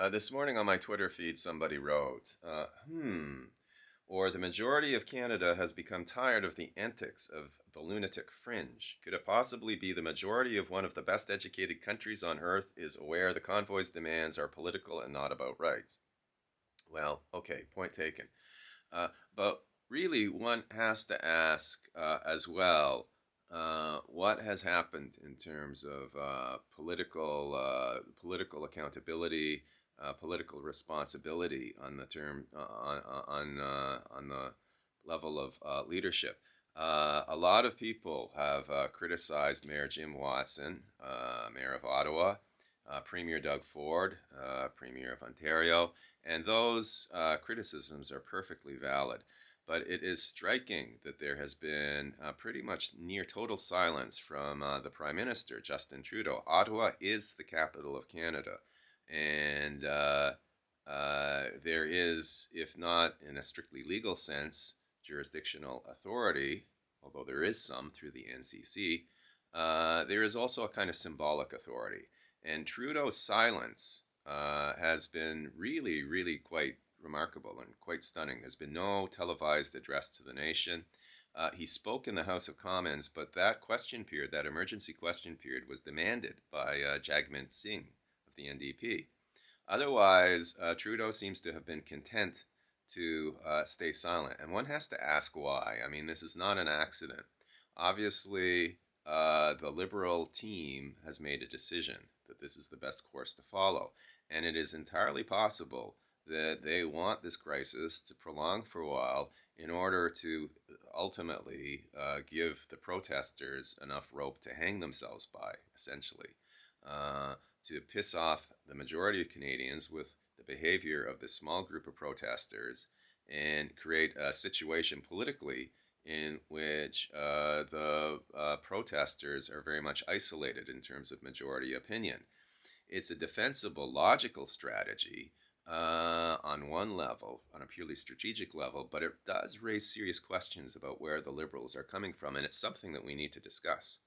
This morning on my Twitter feed, somebody wrote, or the majority of Canada has become tired of the antics of the lunatic fringe. Could it possibly be the majority of one of the best educated countries on earth is aware the convoy's demands are political and not about rights? Well, okay, point taken. But really, one has to ask as well what has happened in terms of political accountability, political responsibility on the term on the level of leadership. A lot of people have criticized Mayor Jim Watson, Mayor of Ottawa, Premier Doug Ford, Premier of Ontario, and those criticisms are perfectly valid. But it is striking that there has been pretty much near total silence from the Prime Minister, Justin Trudeau. Ottawa is the capital of Canada. And there is, if not in a strictly legal sense, jurisdictional authority, although there is some through the NCC, there is also a kind of symbolic authority. And Trudeau's silence has been really, really quite remarkable and quite stunning. There's been no televised address to the nation. He spoke in the House of Commons, but that question period, that emergency question period, was demanded by Jagmeet Singh of the NDP. Otherwise, Trudeau seems to have been content to stay silent. And one has to ask why. I mean, this is not an accident. Obviously, the Liberal team has made a decision that this is the best course to follow. And it is entirely possible that they want this crisis to prolong for a while in order to ultimately give the protesters enough rope to hang themselves by, essentially, to piss off the majority of Canadians with the behavior of this small group of protesters and create a situation politically in which the protesters are very much isolated in terms of majority opinion. It's a defensible, logical strategy on one level, on a purely strategic level, but it does raise serious questions about where the Liberals are coming from, and it's something that we need to discuss.